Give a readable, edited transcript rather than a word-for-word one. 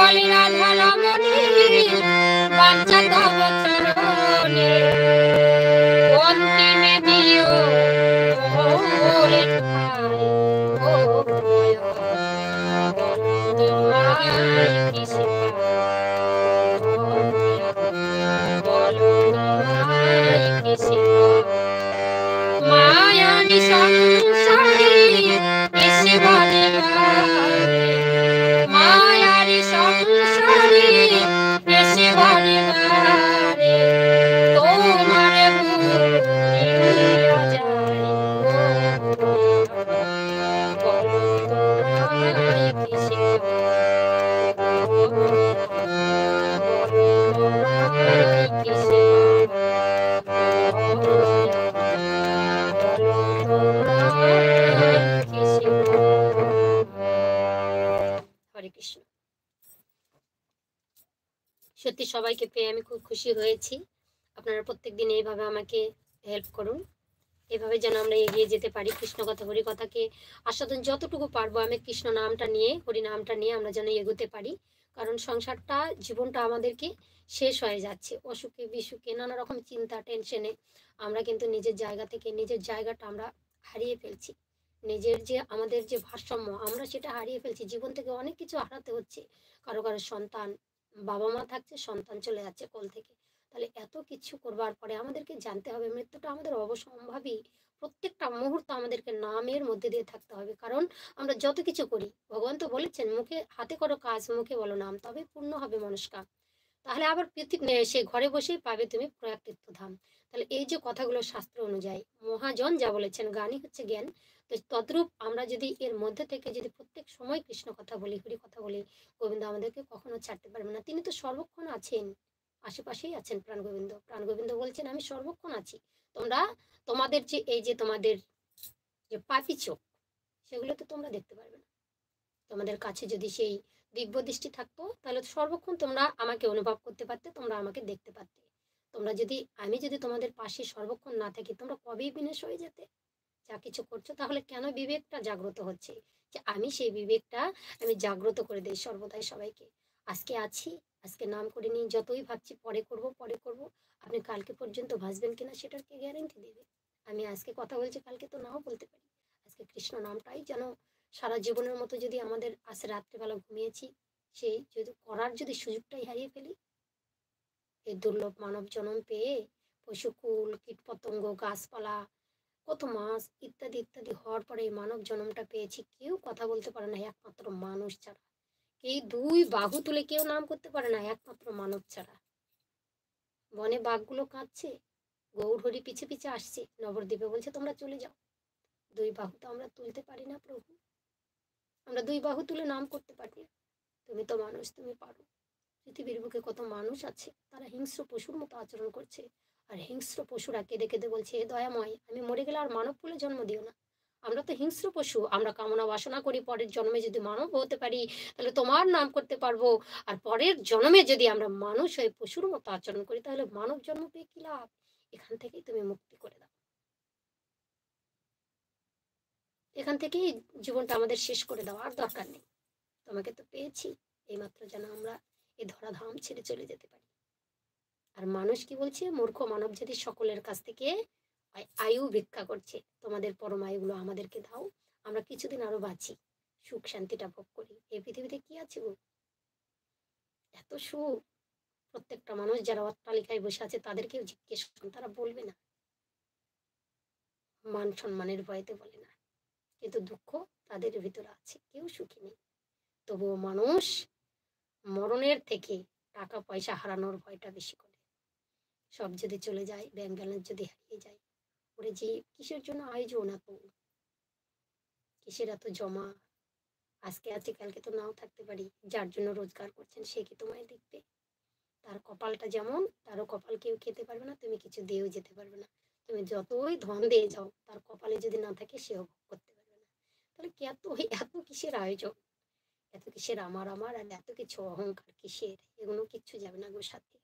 বলি রাধা রমণী বাঞ্ছা তব চরণে অন্তিমে দিও মোরে ঠাই ও ভয় তোমায় কিসে বলো তোমায় কিসে মায়ানি সংসারে এসে বলে মায়ারি সংসারে এসে বলে তোমারে ভুলিয়া যায় বলো তোমায় কিসে বলো তোমায় কিসে হরে কৃষ্ণ। সত্যি সবাইকে পেয়ে আমি খুব খুশি হয়েছি। আপনারা প্রত্যেকদিন এইভাবে আমাকে হেল্প করুন, এভাবে যেন আমরা এগিয়ে যেতে পারি। কৃষ্ণ কথা হরি কথাকে আস্বাদন যতটুকু পারবো আমি কৃষ্ণ নামটা নিয়ে হরি নামটা নিয়ে আমরা যেন এগোতে পারি। কারণ সংসারটা জীবনটা আমাদেরকে শেষ হয়ে যাচ্ছে অসুখে বিসুখে নানা রকম চিন্তা টেনশনে আমরা কিন্তু নিজের জায়গা থেকে নিজের জায়গাটা আমরা হারিয়ে ফেলছি। নিজের যে আমাদের যে ভারসাম্য আমরা সেটা হারিয়ে ফেলছি। জীবন থেকে অনেক কিছু হারাতে হচ্ছে। কারো কারো সন্তান, বাবা মা থাকছে, সন্তান চলে যাচ্ছে কোল থেকে। তাহলে এত কিছু করবার পরে আমাদেরকে জানতে হবে মৃত্যুটা আমাদের অবশ্যম্ভাবী। প্রত্যেকটা মুহূর্ত আমাদেরকে নামের মধ্যে দিয়ে থাকতে হবে। কারণ আমরা যত কিছু করি ভগবান তো বলেছেন মুখে হাতে করো কাজ মুখে বলো নাম তবে পূর্ণ হবে মনস্কাম। তাহলে আবার পৃথিবী সে ঘরে বসেই পাবে তুমি প্রয়াগ তীর্থধাম। তাহলে এই যে কথাগুলো শাস্ত্র অনুযায়ী মহাজন যা বলেছেন জ্ঞানই হচ্ছে জ্ঞান। তো তদ্রূপ আমরা যদি এর মধ্যে থেকে যদি প্রত্যেক সময় কৃষ্ণ কথা বলি হরি কথা বলি গোবিন্দ আমাদেরকে কখনো ছাড়তে পারবে না। তিনি তো সর্বক্ষণ আছেন, আশেপাশেই আছেন। প্রাণ গোবিন্দ বলছেন আমি সর্বক্ষণ আছি। তোমরা তোমাদের যে এই যে তোমাদের যে পাপি চোখ সেগুলো তো তোমরা দেখতে পারবে না। তোমাদের কাছে যদি সেই দিব্য দৃষ্টি থাকতো তাহলে সর্বক্ষণ তোমরা আমাকে অনুভব করতে পারতে, তোমরা আমাকে দেখতে পারতে। তোমরা যদি আমি যদি তোমাদের পাশে সর্বক্ষণ না থাকি তোমরা কবেই বিনাশ হয়ে যেতে। যা কিছু করছো তাহলে কেন বিবেকটা জাগ্রত হচ্ছে যে আমি সেই বিবেকটা আমি জাগ্রত করে দেই সর্বদাই সবাইকে। আজকে আছি, আজকে নাম করে নিই, যতই ভাবছি পরে করব পরে করব, আপনি কালকে পর্যন্ত ভাসবেন কিনা সেটার কে গ্যারান্টি দেবে? আমি আজকে কথা বলছি কালকে তো নাও বলতে পারি। আজকে কৃষ্ণ নামটাই যেন সারা জীবনের মতো যদি আমাদের আজ রাত্রেবেলা ঘুমিয়েছি সেই যদি করার যদি সুযোগটাই হারিয়ে ফেলি। এই দুর্লভ মানব জন্ম পেয়ে পশুকুল কীটপতঙ্গ গাছপালা কত মাছ ইত্যাদি ইত্যাদি হওয়ার পরে এই মানব জন্মটা পেয়েছি। কেউ কথা বলতে পারে না একমাত্র মানুষ ছাড়া। এই দুই বাহু তুলে কেউ নাম করতে পারে না একমাত্র মানব ছাড়া। বনে বাঘগুলো কাঁদছে, গৌর হরি পিছে পিছে আসছে, নবদ্বীপে বলছে তোমরা চলে যাও। দুই বাহু তো আমরা তুলতে পারি না প্রভু, আমরা দুই বাহু তুলে নাম করতে পারি না। তুমি তো মানুষ, তুমি পারো। পৃথিবীর বুকে কত মানুষ আছে তারা হিংস্র পশুর মতো আচরণ করছে। আর হিংস্র পশুরা কেঁদে কেঁদে বলছে হে দয়াময় আমি মরে গেলে আর মানব কুলে জন্ম দিও না। আমরা তো হিংস্র পশু, আমরা কামনা বাসনা করি পরের জন্মে যদি মানব হতে পারি তাহলে তোমার নাম করতে পারবো। আর পরের জন্মে যদি আমরা মানুষ হয়ে পশুর মতো আচরণ করি তাহলে মানব জন্ম পেয়ে কি লাভ? এখান থেকেই তুমি মুক্তি করে দাও, এখান থেকেই জীবনটা আমাদের শেষ করে দাও, আর দরকার নেই। তোমাকে তো পেয়েছি, এইমাত্র যেন আমরা এই ধরাধাম ছেড়ে চলে যেতে পারি। আর মানুষ কি বলছে? মূর্খ মানব জাতি সকলের কাছ থেকে আয়ু ভিক্ষা করছে। তোমাদের পরম আয়ুগুলো আমাদেরকে দাও, আমরা কিছুদিন আরো বাঁচি, সুখ শান্তিটা ভোগ করি। এই পৃথিবীতে কি আছে গো এত সুখ? প্রত্যেকটা মানুষ যারা অট্টালিকায় বসে আছে তাদেরকেও জিজ্ঞেস করুন, তারা বলবে না, মান সম্মানের ভয়তে বলে না। কিন্তু দুঃখ তাদের ভিতরে আছে, কেউ সুখী নেই। তবুও মানুষ মরণের থেকে টাকা পয়সা হারানোর ভয়টা বেশি করে। সব যদি চলে যায়, ব্যাংক ব্যালেন্স যদি হারিয়ে যায়, ওরে যে কিসের জন্য আয়োজন এত, কিসের এত জমা? আজকে আছে কালকে তো নাও থাকতে পারি। যার জন্য রোজগার করছেন সে কি তোমায় দেখবে? তার কপালটা যেমন, তারও কপাল কেউ খেতে পারবে না, তুমি কিছু দিয়েও যেতে পারবে না। তুমি যতই ধন দিয়ে যাও তার কপালে যদি না থাকে সেও ভোগ করতে পারবে না। তাহলে এত এত কিসের আয়োজন? এত কিসের আমার আমার আর এত কিছু অহংকার কিসের? এগুলো কিচ্ছু যাবে না গো সাথে।